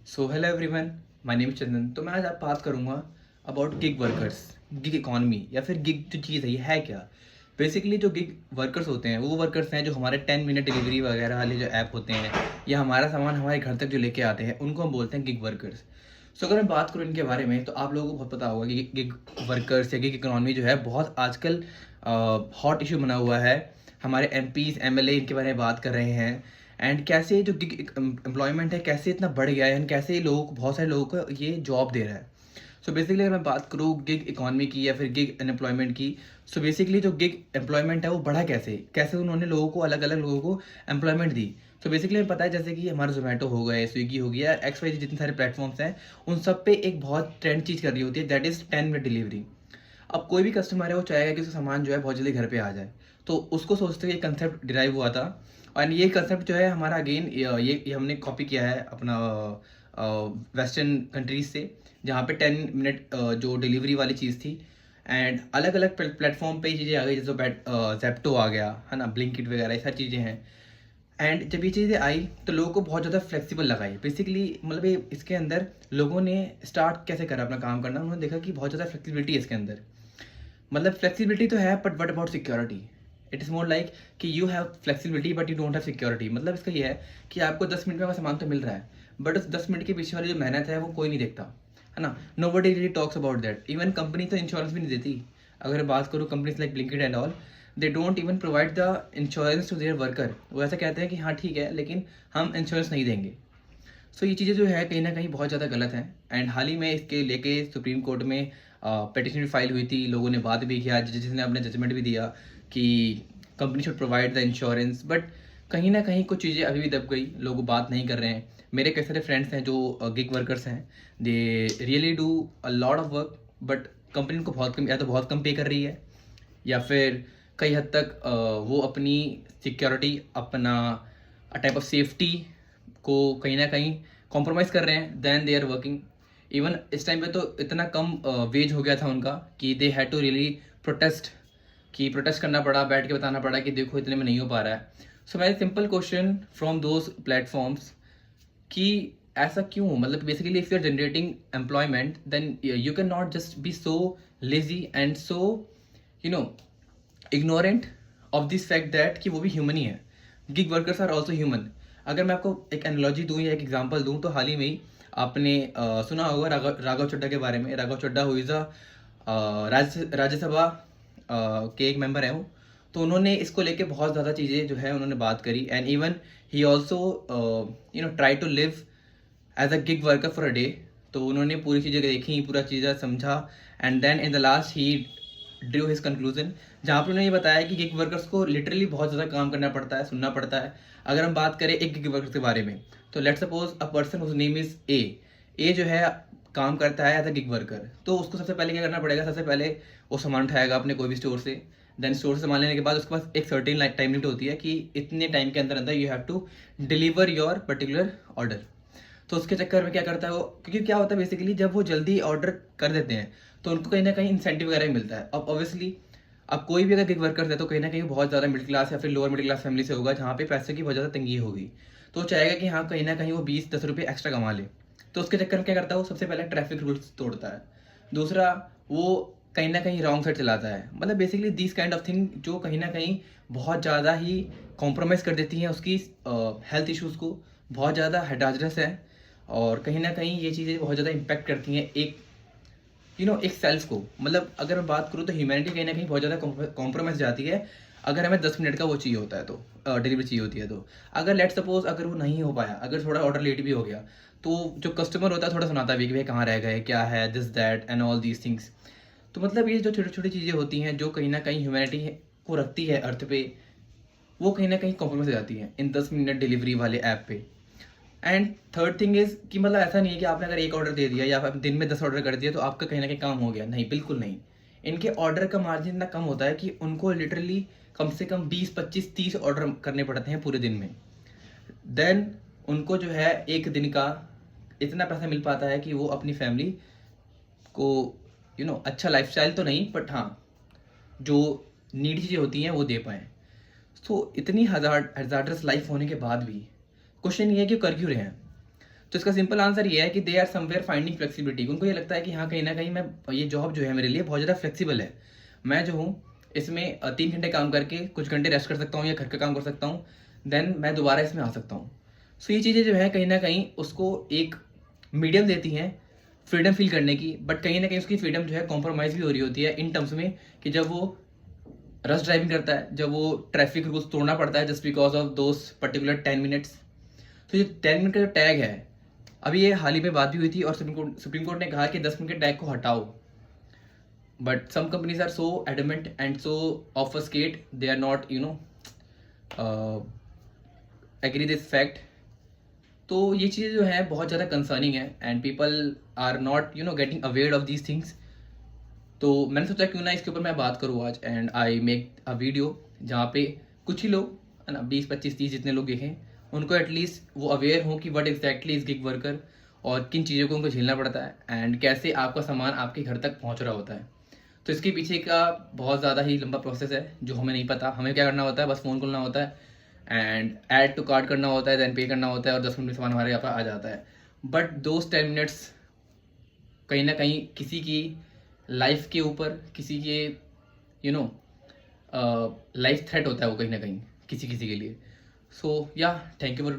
So hello everyone, my name is Chandan. तो मैं आज आप बात करूंगा about gig workers, gig economy या फिर गिग जो चीज़ है ये है क्या। बेसिकली जो गिग वर्कर्स होते हैं वो वर्कर्स हैं जो हमारे 10 मिनट डिलीवरी वगैरह वाले जो ऐप होते हैं या हमारा सामान हमारे घर तक जो लेके आते हैं उनको हम बोलते हैं गिग वर्कर्स। सो अगर मैं बात करूँ इनके बारे में तो आप लोगों को बहुत पता होगा कि गिग वर्कर्स या गिग इकॉनमी जो है बहुत आजकल हॉट इशू बना हुआ है। हमारे एमपीज एमएलए इनके बारे में बात कर रहे हैं एंड कैसे जो गिग एम्प्लॉयमेंट है कैसे इतना बढ़ गया है एंड कैसे लोगों को बहुत सारे लोगों को ये जॉब दे रहा है। सो बेसिकली अगर मैं बात करूँ गिग इकॉनमी की या फिर गिग अनएम्प्लॉयमेंट की, सो बेसिकली जो गिग एम्प्लॉयमेंट है वो बढ़ा कैसे कैसे उन्होंने लोगों को अलग अलग लोगों को एम्प्लॉयमेंट दी। सो बेसिकली हमें पता है जैसे कि हमारा जोमेटो हो गए, स्विगी हो गया, एक्स वाई जितने सारे प्लेटफॉर्म्स हैं उन सब पे एक बहुत ट्रेंड चीज़ कर रही होती है, दैट इज़ 10 मिनट डिलीवरी। अब कोई भी कस्टमर है वो चाहेगा कि उसका सामान जो है बहुत जल्दी घर पे आ जाए, तो उसको सोचते हुए ये कंसेप्ट डिराइव हुआ था। और ये कंसेप्ट जो है हमारा अगेन ये हमने कॉपी किया है अपना वेस्टर्न कंट्रीज से, जहाँ पे 10 मिनट जो डिलीवरी वाली चीज़ थी एंड अलग अलग प्लेटफॉर्म पे ये चीज़ें आ गई, जैसे जेप्टो आ गया है ना, ब्लिंकिट वगैरह ये सारी चीज़ें हैं। एंड जब ये चीज़ें आई तो लोगों को बहुत ज़्यादा फ्लेक्सिबल लगा ये बेसिकली, मतलब ये इसके अंदर लोगों ने स्टार्ट कैसे करा अपना काम करना, उन्होंने देखा कि बहुत ज़्यादा फ्लेक्सिबिलिटी है इसके अंदर। मतलब फ्लेक्सिबिलिटी तो है but what about security. It is more like कि you have flexibility but you don't have security. मतलब इसका ये है कि आपको 10 मिनट में सामान तो मिल रहा है बट उस 10 मिनट के पीछे वाली जो मेहनत है वो कोई नहीं देखता, है ना। Nobody really talks about that. Even company तो इंश्योरेंस भी नहीं देती। अगर बात करूँ companies like Blinkit and all, they don't even provide the insurance to their worker. वो ऐसा कहते हैं कि हाँ ठीक है लेकिन हम इंश्योरेंस नहीं देंगे। सो ये चीज़ें जो है कहीं ना कहीं बहुत ज़्यादा गलत हैं एंड हाल ही में इसके लेके सुप्रीम कोर्ट में पिटिशन भी फाइल हुई थी, लोगों ने बात भी किया, जजेस ने अपने जजमेंट भी दिया कि company should provide the insurance. But कहीं ना कहीं कुछ चीज़ें अभी भी दब गई, लोग बात नहीं कर रहे हैं। मेरे कई सारे फ्रेंड्स हैं जो गिग वर्कर्स हैं, they really do a lot of work but company उनको बहुत कम या तो बहुत कम पे कर रही है या फिर कई हद तक वो अपनी सिक्योरिटी अपना टाइप ऑफ सेफ्टी को कहीं ना कहीं कॉम्प्रोमाइज़ कर रहे हैं, then they are working. Even इस टाइम पे तो इतना कम वेज हो गया था उनका कि they had to really protest, कि प्रोटेस्ट करना पड़ा, बैठ के बताना पड़ा कि देखो इतने में नहीं हो पा रहा है। So very simple question from those platforms कि ऐसा क्यों, मतलब basically if you are generating employment then you can not just be so lazy and so you know ignorant of this fact that कि वो भी ह्यूमन ही है। Gig workers are also human. अगर मैं आपको एक एनालॉजी दूं या एक एग्जांपल दूं तो हाल ही में ही आपने सुना होगा राघव चड्ढा के बारे में। राघव चड्ढा हुई राज्यसभा के एक मेंबर है वो। तो उन्होंने इसको लेके बहुत ज़्यादा चीज़ें जो है उन्होंने बात करी and even he also try to live as a gig worker for a day. तो उन्होंने पूरी चीज़ें देखी, पूरा चीज़ें समझा and then in the last he drew his conclusion, जहाँ पर उन्होंने ये बताया कि गिग वर्कर्स को लिटरली बहुत ज़्यादा काम करना पड़ता है, सुनना पड़ता है। अगर हम बात करें एक गिग वर्कर के बारे में तो let's suppose a person whose name is A जो है काम करता है एज अ गिग वर्कर, तो उसको सबसे पहले क्या करना पड़ेगा, सबसे पहले वो सामान उठाएगा अपने कोई भी स्टोर से। देन स्टोर से सामान लेने के बाद उसके पास एक सर्टेन टाइम लिमिट होती है कि इतने टाइम के अंदर अंदर you have to deliver your particular order. तो उसके चक्कर में क्या करता है वो, क्योंकि क्या होता है बेसिकली जब वो जल्दी ऑर्डर कर देते हैं तो उनको कहीं ना कहीं इंसेंटिव वगैरह भी मिलता है। अब ऑब्वियसली अब कोई भी अगर गिग वर्कर है तो कहीं ना कहीं बहुत ज़्यादा मिडिल क्लास या फिर लोअर मिडिल क्लास फैमिली से होगा जहाँ पे पैसे की बहुत ज़्यादा तंगी होगी। तो वो चाहेगा कि हाँ कहीं ना कहीं वो 20-10 रुपये एक्स्ट्रा कमा ले। तो उसके चक्कर में क्या करता है वो, सबसे पहले ट्रैफिक रूल्स तोड़ता है। दूसरा, वो कहीं ना कहीं रॉन्ग साइड चलाता है। मतलब basically this kind of thing जो कहीं ना कहीं बहुत ज़्यादा ही कॉम्प्रोमाइज़ कर देती हैं उसकी हेल्थ इश्यूज़ को, बहुत ज़्यादा हेडाजरस है। और कहीं ना कहीं ये चीज़ें बहुत ज़्यादा इम्पेक्ट करती हैं एक एक सेल्फ को। मतलब अगर मैं बात करूँ तो ह्यूमैनिटी कहीं ना कहीं बहुत ज़्यादा कॉम्प्रोमाइज़ जाती है अगर हमें 10 मिनट का वो चाहिए होता है तो डिलीवरी चाहिए होती है। तो अगर लेट सपोज अगर वो नहीं हो पाया, अगर थोड़ा ऑर्डर लेट भी हो गया, तो जो कस्टमर होता है थोड़ा सुनाता भी कि भाई कहाँ रह गए, क्या है, this that and all these things. तो मतलब ये जो छोटी छोटी चीज़ें होती हैं जो कहीं ना कहीं ह्यूमैनिटी को रखती है अर्थ पे, वो कहीं ना कहीं कॉम्प्रोमाइज़ हो जाती है इन 10 मिनट डिलीवरी वाले ऐप पे। एंड थर्ड थिंग इज़ कि मतलब ऐसा नहीं है कि आपने अगर एक ऑर्डर दे दिया या फिर दिन में 10 ऑर्डर कर दिया तो आपका कहीं ना कहीं काम हो गया, नहीं, बिल्कुल नहीं। इनके ऑर्डर का मार्जिन इतना कम होता है कि उनको लिटरली कम से कम 20-25-30 ऑर्डर करने पड़ते हैं पूरे दिन में। देन उनको जो है एक दिन का इतना पैसा मिल पाता है कि वो अपनी फैमिली को अच्छा लाइफस्टाइल तो नहीं बट हाँ जो नीड चीज़ें होती हैं वो दे पाएँ। तो इतनी हजार्डस लाइफ होने के बाद भी क्वेश्चन ये है कि कर क्यों रहे हैं। तो इसका सिंपल आंसर ये है कि they are somewhere finding flexibility. उनको ये लगता है कि हाँ, कहीं ना कहीं मैं, ये जॉब जो है मेरे लिए बहुत ज़्यादा फ्लेक्सिबल है, मैं जो हूँ इसमें 3 घंटे काम करके कुछ घंटे रेस्ट कर सकता हूँ या घर का काम कर सकता हूँ, देन मैं दोबारा इसमें आ सकता हूँ। सो ये चीज़ें जो है कहीं ना कहीं उसको एक मीडियम देती हैं फ्रीडम फील करने की, बट कहीं ना कहीं उसकी फ्रीडम जो है कॉम्प्रोमाइज़ भी हो रही होती है इन टर्म्स में कि जब वो रश ड्राइविंग करता है, जब वो ट्रैफिक रूल्स तोड़ना पड़ता है just because of those particular 10 minutes. तो ये 10 मिनट का जो टैग है, अभी ये हाल ही में बात भी हुई थी और सुप्रीम कोर्ट ने कहा कि 10 मिनट के टैग को हटाओ, but some companies are so adamant and so obfuscate, they are not agree this fact. तो ये चीज़ें जो है बहुत ज़्यादा कंसर्निंग है and people are not getting aware of these things. तो मैंने सोचा क्यों ना इसके ऊपर मैं बात करूँ आज, and I make a video जहाँ पे कुछ ही लोग, है ना, 20 25 30 जितने लोग देखें, उनको एटलीस्ट वो अवेयर हों कि what exactly is gig worker और किन चीज़ों को उनको झेलना पड़ता है एंड कैसे आपका सामान आपके घर तक पहुँच रहा होता है। तो इसके पीछे का बहुत ज़्यादा ही लंबा प्रोसेस है जो हमें नहीं पता। हमें क्या करना होता है, बस फ़ोन खोलना होता है एंड ऐड टू कार्ड करना होता है, देन पे करना होता है और 10 मिनट में सामान हमारे यहाँ पर आ जाता है। बट दोज 10 मिनट्स कहीं ना कहीं किसी की लाइफ के ऊपर, किसी के लाइफ थ्रेट होता है वो कहीं ना कहीं किसी किसी के लिए। सो या, थैंक यू फॉर